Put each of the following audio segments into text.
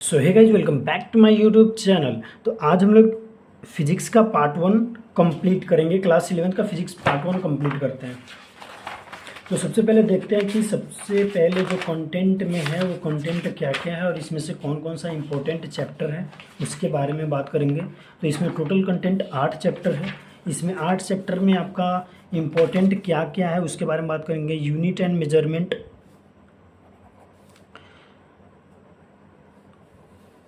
So hey guys, welcome back to my YouTube channel. तो आज हम लोग फिजिक्स का पार्ट 1 कंप्लीट करेंगे। क्लास 11 का फिजिक्स पार्ट 1 कंप्लीट करते हैं। तो सबसे पहले देखते हैं कि सबसे पहले जो कंटेंट में है वो कंटेंट क्या क्या है और इसमें से कौन कौन सा इंपॉर्टेंट चैप्टर है उसके बारे में बात करेंगे। तो इसमें टोटल कंटेंट 8 चैप्टर है। इसमें 8 चैप्टर में आपका इम्पोर्टेंट क्या क्या है उसके बारे में बात करेंगे। यूनिट एंड मेजरमेंट,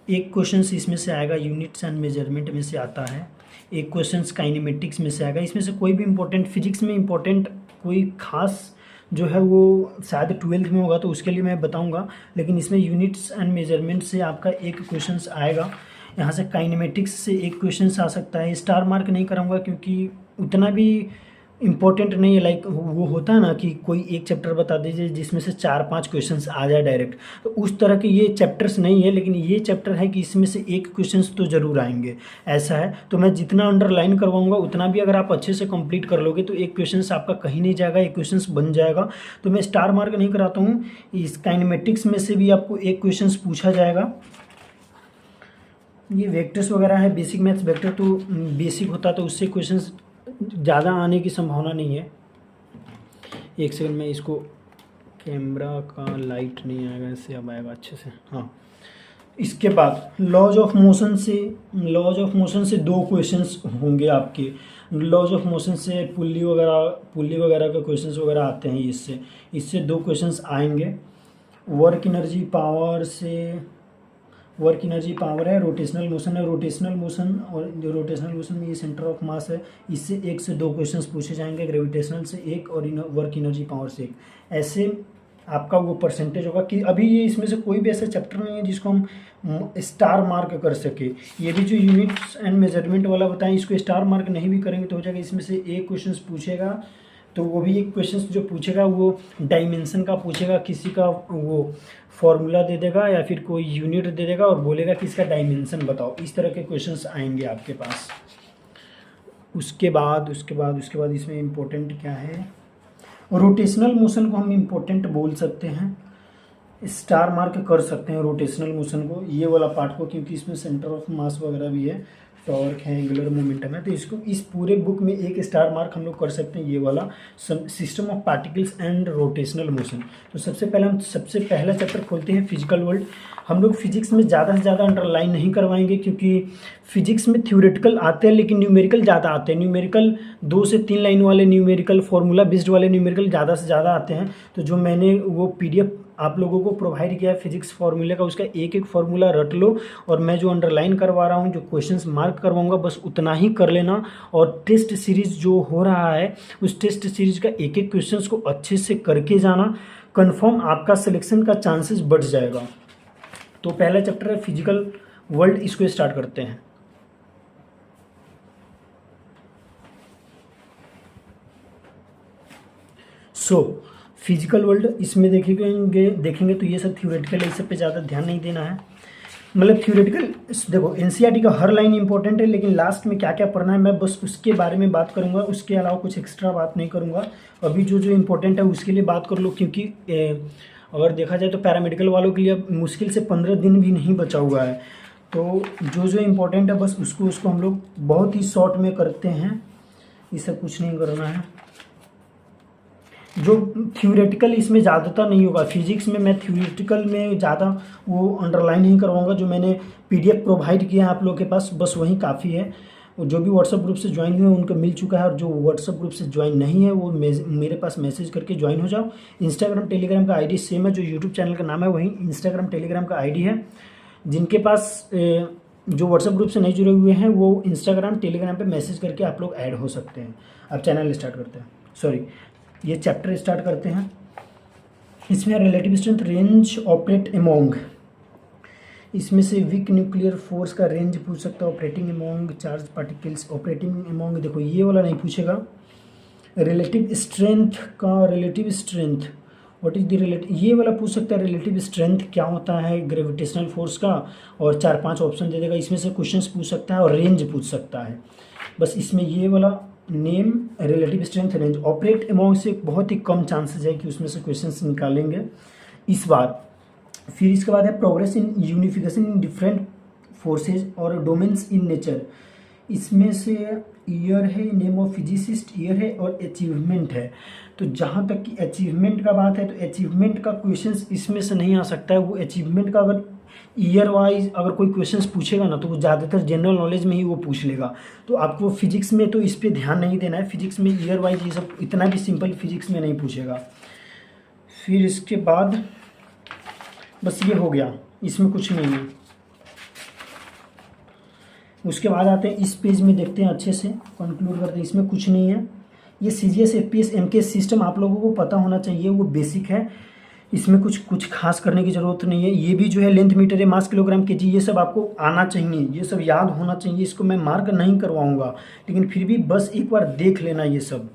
एक क्वेश्चन इसमें से आएगा, यूनिट्स एंड मेजरमेंट में से आता है। एक क्वेश्चन काइनेमेटिक्स में से आएगा। इसमें से कोई भी इंपॉर्टेंट फिजिक्स में इंपॉर्टेंट कोई खास जो है वो शायद 12th में होगा तो उसके लिए मैं बताऊंगा, लेकिन इसमें यूनिट्स एंड मेजरमेंट से आपका एक क्वेश्चन आएगा। यहाँ से काइनेमेटिक्स से एक क्वेश्चन आ सकता है। स्टार मार्क नहीं कराऊंगा क्योंकि उतना भी इम्पोर्टेंट नहीं है। लाइक वो होता है ना कि कोई एक चैप्टर बता दीजिए जिसमें से 4-5 क्वेश्चंस आ जाए डायरेक्ट, तो उस तरह के ये चैप्टर्स नहीं है। लेकिन ये चैप्टर है कि इसमें से एक क्वेश्चंस तो ज़रूर आएंगे, ऐसा है। तो मैं जितना अंडरलाइन करवाऊंगा उतना भी अगर आप अच्छे से कंप्लीट कर लोगे तो एक क्वेश्चन आपका कहीं नहीं जाएगा, एक क्वेश्चन बन जाएगा। तो मैं स्टार मार्क नहीं कराता हूँ। इस काइनेमेटिक्स में से भी आपको एक क्वेश्चन पूछा जाएगा। ये वेक्टर्स वगैरह है, बेसिक मैथ्स वेक्टर तो बेसिक होता है तो उससे क्वेश्चंस ज़्यादा आने की संभावना नहीं है। एक सेकंड में इसको, कैमरा का लाइट नहीं आएगा, इससे अब आएगा अच्छे से। हाँ, इसके बाद लॉज ऑफ मोशन से 2 क्वेश्चंस होंगे आपके। लॉज ऑफ मोशन से पुल्ली वगैरह के क्वेश्चंस वगैरह आते हैं। इससे 2 क्वेश्चंस आएंगे। वर्क एनर्जी पावर है, रोटेशनल मोशन है। रोटेशनल मोशन में ये सेंटर ऑफ मास है, इससे 1 से 2 क्वेश्चंस पूछे जाएंगे। ग्रेविटेशनल से 1 और वर्क एनर्जी पावर से 1। ऐसे आपका वो परसेंटेज होगा कि अभी ये इसमें से कोई भी ऐसा चैप्टर नहीं है जिसको हम स्टार मार्क कर सके। ये भी जो यूनिट्स एंड मेजरमेंट वाला बताएं, इसको स्टार मार्क नहीं भी करेंगे तो हो जाएगा। इसमें से एक क्वेश्चन पूछेगा तो वो भी एक क्वेश्चन जो पूछेगा वो डायमेंशन का पूछेगा, किसी का वो फॉर्मूला दे देगा या फिर कोई यूनिट दे देगा और बोलेगा कि इसका डायमेंशन बताओ। इस तरह के क्वेश्चंस आएंगे आपके पास। उसके बाद इसमें इम्पोर्टेंट क्या है, रोटेशनल मोशन को हम इम्पोर्टेंट बोल सकते हैं, स्टार मार्क कर सकते हैं रोटेशनल मोशन को, ये वाला पार्ट को, क्योंकि इसमें सेंटर ऑफ मास वगैरह भी है, टॉर्क है, एंगुलर मोमेंटम है। तो इसको इस पूरे बुक में एक स्टार मार्क हम लोग कर सकते हैं, ये वाला system of particles and rotational motion. तो सबसे पहला चैप्टर खोलते हैं फिजिकल वर्ल्ड। हम लोग फिजिक्स में ज़्यादा से ज़्यादा अंडरलाइन नहीं करवाएंगे क्योंकि फिजिक्स में थ्योरेटिकल आते हैं लेकिन न्यूमेरिकल ज़्यादा आते हैं। न्यूमेरिकल 2 से 3 लाइन वाले न्यूमेरिकल, फॉर्मूला बेस्ड वाले न्यूमेरिकल ज़्यादा से ज़्यादा आते हैं। तो जो मैंने वो PDF आप लोगों को प्रोवाइड किया है फिजिक्स फार्मूले का, उसका एक एक फार्मूला रट लो और मैं जो अंडरलाइन करवा रहा हूँ, जो क्वेश्चंस मार्क करवाऊंगा, बस उतना ही कर लेना। और टेस्ट सीरीज जो हो रहा है उस टेस्ट सीरीज का एक एक क्वेश्चंस को अच्छे से करके जाना, कंफर्म आपका सिलेक्शन का चांसेस बढ़ जाएगा। तो पहला चैप्टर है फिजिकल वर्ल्ड, इसको स्टार्ट करते हैं। फिजिकल वर्ल्ड इसमें देखेंगे तो ये सब थ्योरेटिकल है, इस सब पे ज़्यादा ध्यान नहीं देना है। मतलब थ्योरेटिकल देखो NCERT का हर लाइन इंपॉर्टेंट है, लेकिन लास्ट में क्या क्या पढ़ना है मैं बस उसके बारे में बात करूंगा, उसके अलावा कुछ एक्स्ट्रा बात नहीं करूंगा। अभी जो जो इम्पोर्टेंट है उसके लिए बात कर लो, क्योंकि अगर देखा जाए तो पैरामेडिकल वालों के लिए अब मुश्किल से 15 दिन भी नहीं बचा हुआ है। तो जो जो इम्पोर्टेंट है बस उसको हम लोग बहुत ही शॉर्ट में करते हैं, इससे कुछ नहीं करना है। जो थ्योरेटिकल इसमें ज़्यादातर नहीं होगा, फिजिक्स में मैं थ्योरेटिकल में ज़्यादा वो अंडरलाइन नहीं करवाऊंगा। जो मैंने PDF प्रोवाइड किया है आप लोगों के पास बस वही काफ़ी है। जो भी व्हाट्सएप ग्रुप से ज्वाइन हुए उनको मिल चुका है, और जो व्हाट्सएप ग्रुप से ज्वाइन नहीं है वो मेरे पास मैसेज करके ज्वाइन हो जाओ। इंस्टाग्राम टेलीग्राम का ID सेम है, जो यूट्यूब चैनल का नाम है वही इंस्टाग्राम टेलीग्राम का ID है। जिनके पास जो व्हाट्सएप ग्रुप से नहीं जुड़े हुए हैं वो इंस्टाग्राम टेलीग्राम पे मैसेज करके आप लोग ऐड हो सकते हैं। अब चैनल स्टार्ट करते हैं, ये चैप्टर स्टार्ट करते हैं। इसमें relative strength, range, operate among, इसमें से वीक न्यूक्लियर फोर्स का रेंज पूछ सकता है, operating among charge particles, operating among देखो ये वाला नहीं पूछेगा। Relative strength what is the relative, ये वाला पूछ सकता है। रिलेटिव स्ट्रेंथ क्या होता है ग्रेविटेशनल फोर्स का, और 4-5 ऑप्शन दे देगा, इसमें से क्वेश्चंस पूछ सकता है और रेंज पूछ सकता है। बस इसमें ये वाला name, relative strength, range, operate among से बहुत ही कम चांसेस है कि उसमें से क्वेश्चंस निकालेंगे इस बार। फिर इसके बाद है progress in unification in different forces और डोमेन्स इन नेचर। इसमें से ईयर है, नेम ऑफ फिजिसिस्ट ईयर है, और अचीवमेंट है। तो जहाँ तक कि अचीवमेंट का बात है तो अचीवमेंट का क्वेश्चंस इसमें से नहीं आ सकता है। वो अचीवमेंट का अगर ईयर वाइज अगर कोई क्वेश्चंस पूछेगा ना तो वो ज़्यादातर जनरल नॉलेज में ही वो पूछ लेगा। तो आपको फिजिक्स में तो इस पर ध्यान नहीं देना है। फिजिक्स में ईयर वाइज ये सब इतना भी सिंपल फिजिक्स में नहीं पूछेगा। फिर इसके बाद बस ये हो गया, इसमें कुछ नहीं है। उसके बाद आते हैं इस पेज में, देखते हैं अच्छे से, कंक्लूड करते हैं। इसमें कुछ नहीं है। ये CGS FPS MKS सिस्टम आप लोगों को पता होना चाहिए, वो बेसिक है। इसमें कुछ खास करने की ज़रूरत नहीं है। ये भी जो है लेंथ मीटर है, मास किलोग्राम केजी, ये सब आपको आना चाहिए, ये सब याद होना चाहिए। इसको मैं मार्क नहीं करवाऊँगा, लेकिन फिर भी बस एक बार देख लेना। ये सब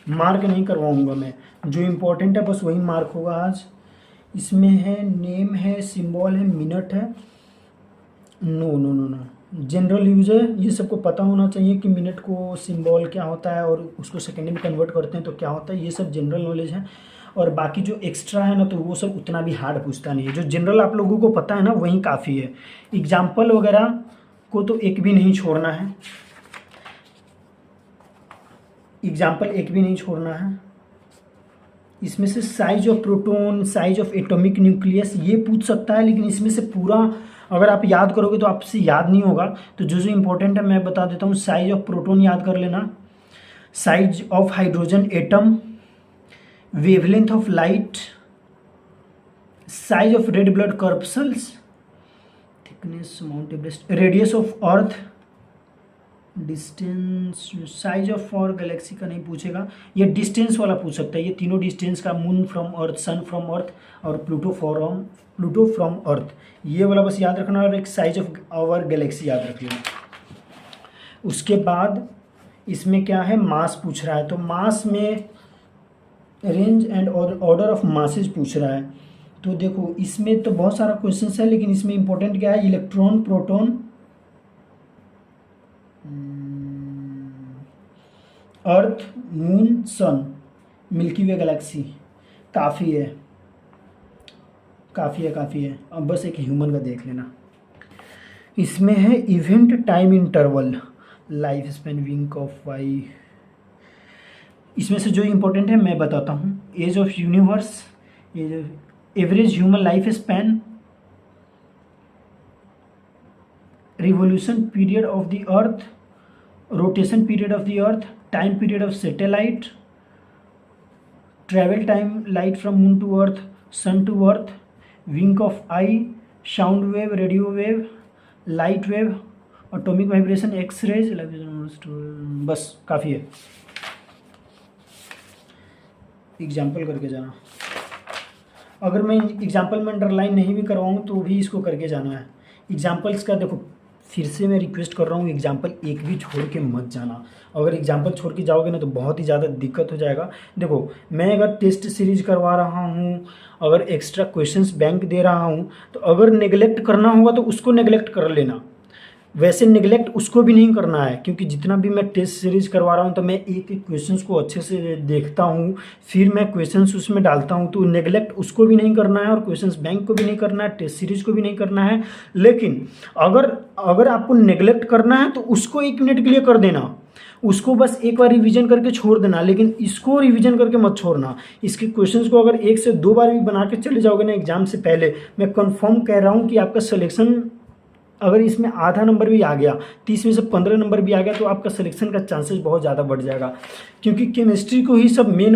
मार्क नहीं करवाऊँगा मैं, जो इम्पोर्टेंट है बस वही मार्क होगा आज। इसमें है नेम है, सिंबल है, मिनट है। No no no no, general use है। ये सबको पता होना चाहिए कि मिनट को सिंबल क्या होता है और उसको सेकेंड में कन्वर्ट करते हैं तो क्या होता है। ये सब जनरल नॉलेज है। और बाकी जो एक्स्ट्रा है ना तो वो सब उतना भी हार्ड पूछता नहीं है। जो जनरल आप लोगों को पता है ना वही काफ़ी है। एग्जाम्पल वगैरह को तो एक भी नहीं छोड़ना है, एग्जाम्पल एक भी नहीं छोड़ना है। इसमें से size of proton, size of atomic nucleus ये पूछ सकता है, लेकिन इसमें से पूरा अगर आप याद करोगे तो आपसे याद नहीं होगा। तो जो इम्पोर्टेंट है मैं बता देता हूँ। साइज ऑफ प्रोटॉन याद कर लेना, size of hydrogen atom, wavelength of light, size of red blood corpuscles, thickness Mount Everest, radius of Earth, distance, size of for galaxy का नहीं पूछेगा, ये डिस्टेंस वाला पूछ सकता है। ये तीनों डिस्टेंस का, moon from Earth, sun from Earth और प्लूटो फ्रॉम अर्थ, ये वाला बस याद रखना। और एक साइज ऑफ आवर गैलेक्सी याद रख लेना। उसके बाद इसमें क्या है, मास पूछ रहा है। तो मास में range and order of masses पूछ रहा है। तो देखो इसमें तो बहुत सारा क्वेश्चन है, लेकिन इसमें इंपॉर्टेंट क्या है, इलेक्ट्रॉन, प्रोटॉन, अर्थ, मून, सन, मिल्की वे गैलेक्सी, काफ़ी है, काफ़ी है, काफ़ी है। अब बस एक ह्यूमन का देख लेना। इसमें है event time interval, life span, wink of why. इसमें से जो इम्पोर्टेंट है मैं बताता हूँ। Age of universe, average human life span, revolution period of the earth, rotation period of the earth, time period of satellite, travel time light from moon to earth, sun to earth, wink of eye, sound wave, radio wave, light wave, atomic vibration, x rays. बस काफ़ी है। Example करके जाना। अगर मैं example में underline नहीं भी करवाऊँ तो भी इसको करके जाना है। एग्जाम्पल्स का देखो, फिर से मैं रिक्वेस्ट कर रहा हूँ, एग्जाम्पल एक भी छोड़ के मत जाना। अगर एग्जाम्पल छोड़ के जाओगे ना तो बहुत ही ज़्यादा दिक्कत हो जाएगा। देखो मैं अगर टेस्ट सीरीज करवा रहा हूँ, अगर एक्स्ट्रा क्वेश्चंस बैंक दे रहा हूँ, तो अगर नेगलेक्ट करना होगा तो उसको नेगलेक्ट कर लेना। वैसे नेगलेक्ट उसको भी नहीं करना है, क्योंकि जितना भी मैं टेस्ट सीरीज करवा रहा हूँ तो मैं एक एक क्वेश्चंस को अच्छे से देखता हूँ, फिर मैं क्वेश्चंस उसमें डालता हूँ। तो नेगलेक्ट उसको भी नहीं करना है और क्वेश्चंस बैंक को भी नहीं करना है, टेस्ट सीरीज को भी नहीं करना है। लेकिन अगर आपको नेगलेक्ट करना है तो उसको 1 मिनट के लिए कर देना, उसको बस एक बार रिवीजन करके छोड़ देना, लेकिन इसको रिवीजन करके मत छोड़ना। इसके क्वेश्चंस को अगर 1 से 2 बार भी बना के चले जाओगे ना एग्जाम से पहले, मैं कंफर्म कह रहा हूँ कि आपका सिलेक्शन, अगर इसमें आधा नंबर भी आ गया, 30 में से 15 नंबर भी आ गया, तो आपका सिलेक्शन का चांसेस बहुत ज़्यादा बढ़ जाएगा। क्योंकि केमिस्ट्री को ही सब मेन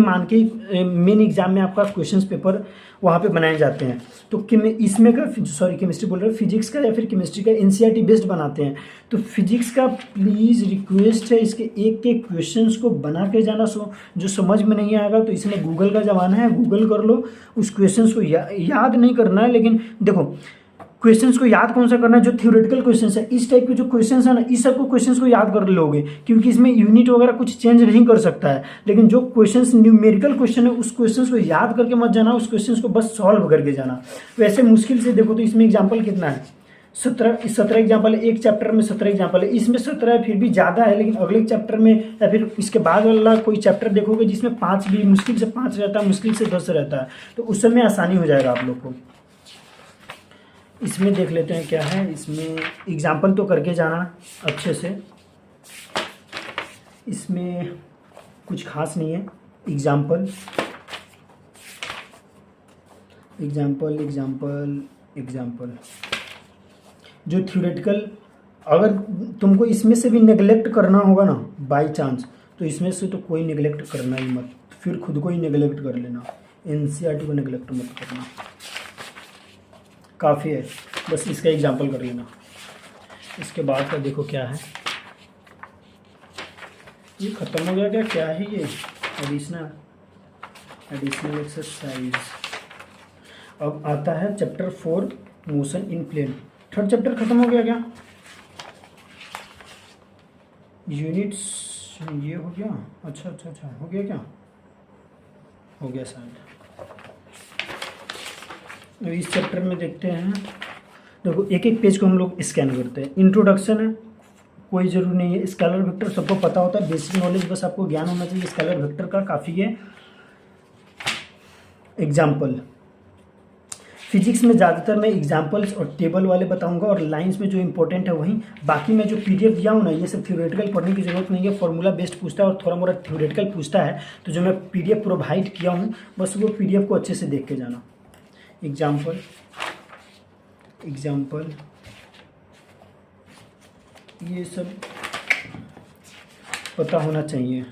मान के मेन एग्जाम में आपका क्वेश्चंस पेपर वहाँ पे बनाए जाते हैं। तो इसमें का केमिस्ट्री बोल रहे हैं, फिजिक्स का या फिर केमिस्ट्री का NCERT बेस्ड बनाते हैं। तो फिजिक्स का प्लीज़ रिक्वेस्ट है, इसके एक एक क्वेश्चंस को बना के जाना। जो समझ में नहीं आएगा तो इसमें गूगल का ज़माना है, गूगल कर लो। उस क्वेश्चंस को याद नहीं करना है, लेकिन देखो क्वेश्चंस को याद कौन सा करना है, जो थ्योरेटिकल क्वेश्चंस है, इस टाइप के जो क्वेश्चंस है ना, इस सबको क्वेश्चंस को याद कर लोगे, क्योंकि इसमें यूनिट वगैरह कुछ चेंज नहीं कर सकता है। लेकिन जो क्वेश्चंस न्यूमेरिकल क्वेश्चन है, उस क्वेश्चंस को याद करके मत जाना, उस क्वेश्चंस को बस सॉल्व करके जाना। वैसे मुश्किल से देखो तो इसमें एग्जाम्पल कितना है, 17 एग्जाम्पल है, एक चैप्टर में 17 एग्जाम्पल है, इसमें 17 है फिर भी ज़्यादा है, लेकिन अगले चैप्टर में या फिर इसके बाद वाला कोई चैप्टर देखोगे जिसमें 5 भी मुश्किल से 5 रहता है, मुश्किल से 10 रहता है, तो उस समय आसानी हो जाएगा आप लोग को। इसमें देख लेते हैं क्या है, इसमें एग्जाम्पल तो करके जाना अच्छे से, इसमें कुछ खास नहीं है। एग्जाम्पल एग्जाम्पल एग्जाम्पल एग्जाम्पल जो थ्योरेटिकल, अगर तुमको इसमें से भी नेगलेक्ट करना होगा ना बाय चांस, तो इसमें से तो कोई नेगलेक्ट करना ही मत, फिर खुद को ही नेगलेक्ट कर लेना, एनसीईआरटी को नेगलेक्ट मत करना, काफ़ी है, बस इसका एग्जाम्पल कर लेना। इसके बाद का देखो क्या है, ये ख़त्म हो गया क्या, क्या है ये, एडिशनल एक्सरसाइज। अब आता है chapter 4 motion in plane. Third chapter खत्म हो गया क्या, यूनिट्स ये हो गया, अच्छा हो गया क्या, हो गया शायद। अब इस चैप्टर में देखते हैं, देखो एक एक पेज को हम लोग स्कैन करते हैं। इंट्रोडक्शन है, कोई ज़रूरी नहीं है, स्केलर वेक्टर सबको पता होता है, बेसिक नॉलेज बस आपको ज्ञान होना चाहिए स्केलर वेक्टर का, काफ़ी है। एग्जाम्पल, फिजिक्स में ज़्यादातर मैं एग्जाम्पल्स और टेबल वाले बताऊंगा, और लाइंस में जो इंपॉर्टेंट है वहीं, बाकी मैं जो पीडीएफ दिया हूँ ना, ये सब थ्योरेटिकल पढ़ने की जरूरत नहीं है, फॉर्मूला बेस्ड पूछता है और थोड़ा मोड़ा थ्योरेटिकल पूछता है, तो जो मैं पीडीएफ प्रोवाइड किया हूँ बस वो पीडीएफ को अच्छे से देख के जाना। एग्जाम्पल ये सब पता होना चाहिए।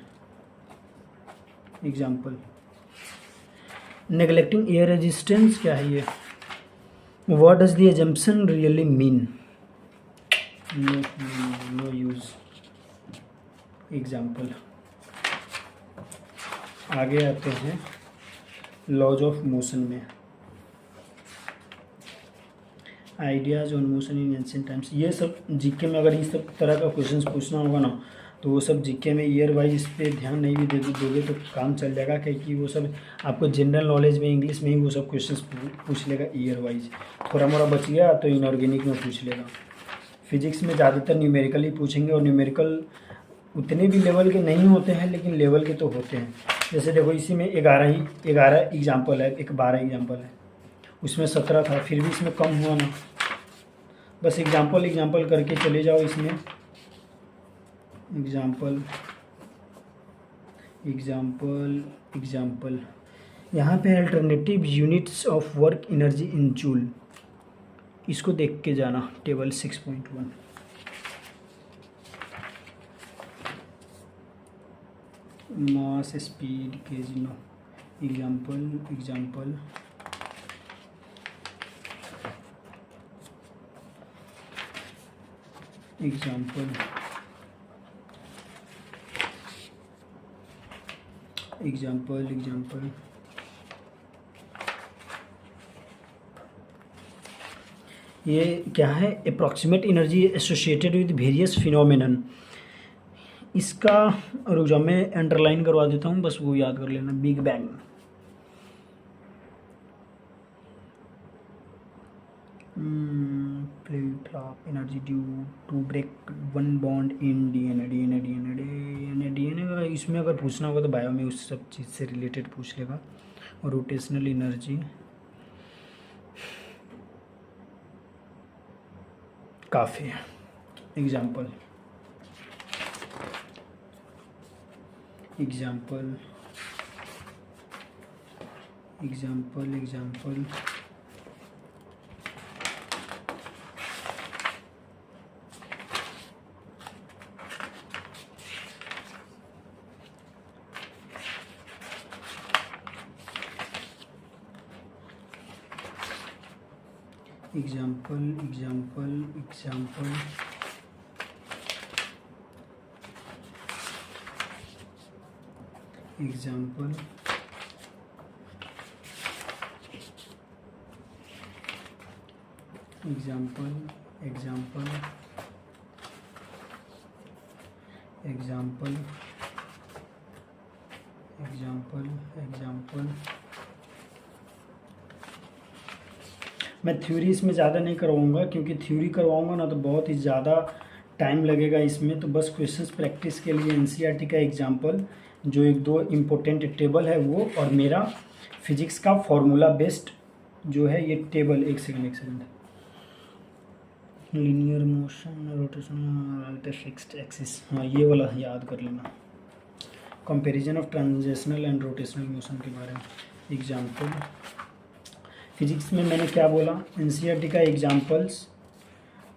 एग्जाम्पल, नेगलेक्टिंग एयर रेजिस्टेंस क्या है ये, what does the assumption really mean, no use. Example, आगे आते हैं लॉज ऑफ मोशन में, ideas on motion in ancient times. ये सब जीके में अगर इस सब तरह का क्वेश्चंस पूछना होगा ना, तो वो सब जीके में ईयर वाइज इस पर ध्यान नहीं भी दोगे तो काम चल जाएगा, क्योंकि वो सब आपको जनरल नॉलेज में इंग्लिश में ही वो सब क्वेश्चंस पूछ लेगा ईयर वाइज। थोड़ा मोड़ा बच गया तो इनऑर्गेनिक में पूछ लेगा। फिजिक्स में ज़्यादातर न्यूमेरिकल ही पूछेंगे, और न्यूमेरिकल उतने भी लेवल के नहीं होते हैं, लेकिन लेवल के तो होते हैं। जैसे देखो इसी में 11 एग्जाम्पल है, एक 12 एग्जाम्पल है, उसमें 17 था, फिर भी इसमें कम हुआ ना, बस एग्जाम्पल करके चले जाओ। इसमें एग्जाम्पल यहाँ पे alternative units of work energy in joule, इसको देख के जाना, टेबल 6.1। मास स्पीड केजी नो। एग्जाम्पल ये क्या है, approximate energy associated with various phenomenon. इसका रुक जाओ मैं अंडरलाइन करवा देता हूँ, बस वो याद कर लेना। Big bang, fluid of energy due to break one bond in DNA का इसमें अगर पूछना होगा तो बायो में उस सब चीज़ से रिलेटेड पूछ लेगा। और रोटेशनल एनर्जी काफ़ी है। एग्जाम्पल मैं थ्योरी इसमें ज़्यादा नहीं करवाऊँगा, क्योंकि थ्योरी करवाऊँगा ना तो बहुत ही ज़्यादा टाइम लगेगा इसमें। तो बस क्वेश्चंस प्रैक्टिस के लिए एनसीईआरटी का एग्जाम्पल जो एक दो इम्पोर्टेंट टेबल है वो, और मेरा फिजिक्स का फॉर्मूला बेस्ड जो है ये टेबल। एक second, linear motion, rotation, fixed axis, हाँ ये वाला याद कर लेना। Comparison of transitional and rotational motion के बारे में एग्जाम्पल। फिजिक्स में मैंने क्या बोला, एनसीईआरटी का एग्जाम्पल्स,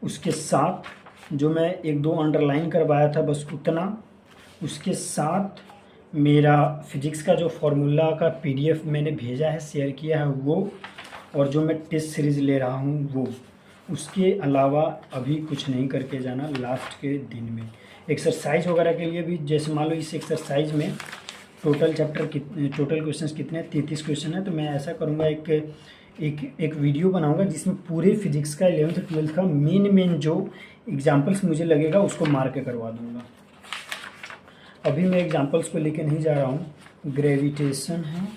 उसके साथ जो मैं एक दो अंडरलाइन करवाया था बस उतना, उसके साथ मेरा फिजिक्स का जो फॉर्मूला का पीडीएफ मैंने भेजा है, शेयर किया है वो, और जो मैं टेस्ट सीरीज़ ले रहा हूँ वो। उसके अलावा अभी कुछ नहीं करके जाना लास्ट के दिन में। एक्सरसाइज वगैरह के लिए भी, जैसे मान लो इस एक्सरसाइज में टोटल टोटल क्वेश्चंस कितने हैं, 33 क्वेश्चन है। तो मैं ऐसा करूँगा, एक वीडियो बनाऊंगा जिसमें पूरे फिजिक्स का 11th 12th का मेन जो एग्जाम्पल्स मुझे लगेगा उसको मार के करवा दूंगा। अभी मैं एग्जाम्पल्स को लेके नहीं जा रहा हूँ। ग्रेविटेशन है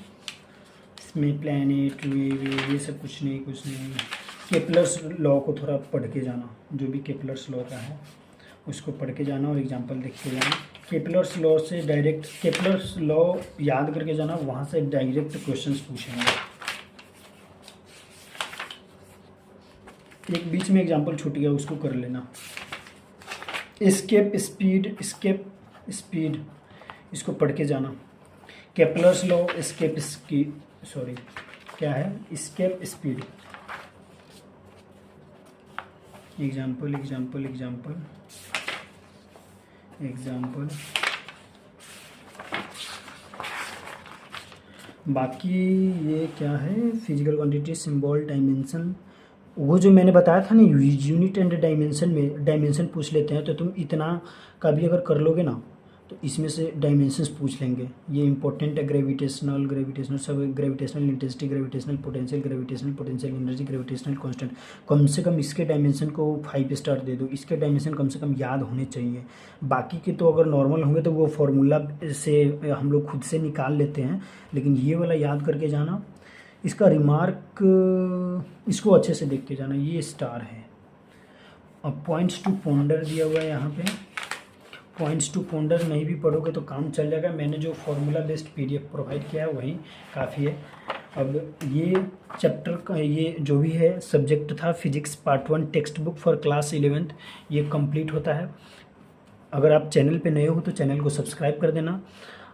इसमें, प्लैनेट, वेव, ये सब कुछ नहीं। केपलर्स लॉ को थोड़ा पढ़ के जाना, जो भी केपलर्स लॉ का है उसको पढ़ के जाना और एग्जाम्पल देख के जाना। केपलर्स लॉ से डायरेक्ट, केपलर्स लॉ याद करके जाना, वहाँ से डायरेक्ट क्वेश्चंस पूछेंगे। एक बीच में एग्जाम्पल छूट गया, उसको कर लेना। एस्केप स्पीड, इसको पढ़ के जाना। Kepler's law, escape speed. Example. बाकी ये क्या है, फिजिकल क्वांटिटी, सिंबल, डायमेंशन, वो जो मैंने बताया था ना यूनिट एंड डायमेंशन में, डायमेंशन पूछ लेते हैं। तो तुम इतना का भी अगर कर लोगे ना तो इसमें से डायमेंशंस पूछ लेंगे। ये इंपॉर्टेंट है। ग्रेविटेशनल सब, gravitational intensity, gravitational potential energy, gravitational constant. कम से कम इसके डायमेंशन को 5 स्टार दे दो। इसके डायमेंशन कम से कम याद होने चाहिए। बाकी के तो अगर नॉर्मल होंगे तो वो फॉर्मूला से हम लोग खुद से निकाल लेते हैं, लेकिन ये वाला याद करके जाना। इसका रिमार्क, इसको अच्छे से देख के जाना। ये स्टार है। अब पॉइंट्स टू पॉन्डर दिया हुआ है यहाँ पे। पॉइंट्स टू पॉन्डर नहीं भी पढ़ोगे तो काम चल जाएगा। मैंने जो फॉर्मूला बेस्ड पीडीएफ प्रोवाइड किया है वही काफ़ी है। अब ये चैप्टर का ये जो भी है सब्जेक्ट था physics part 1 text book for class 11th, ये कंप्लीट होता है। अगर आप चैनल पे नए हो तो चैनल को सब्सक्राइब कर देना।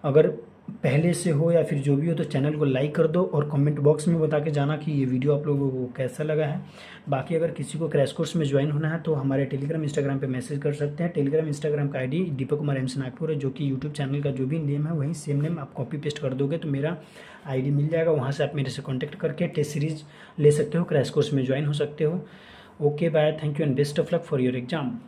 अगर पहले से हो या फिर जो भी हो तो चैनल को लाइक कर दो, और कमेंट बॉक्स में बता के जाना कि ये वीडियो आप लोगों को कैसा लगा है। बाकी अगर किसी को क्रैश कोर्स में ज्वाइन होना है तो हमारे टेलीग्राम इंस्टाग्राम पे मैसेज कर सकते हैं। टेलीग्राम इंस्टाग्राम का आईडी दीपक कुमार एम नागपुर है, जो कि यूट्यूब चैनल का जो भी नेम है वही सेम नेम आप कॉपी पेस्ट कर दोगे तो मेरा आईडी मिल जाएगा। वहाँ से आप मेरे से कॉन्टैक्ट करके टेस्ट सीरीज ले सकते हो, क्रैश कोर्स में ज्वाइन हो सकते हो। Okay bye, thank you and best of luck for your exam.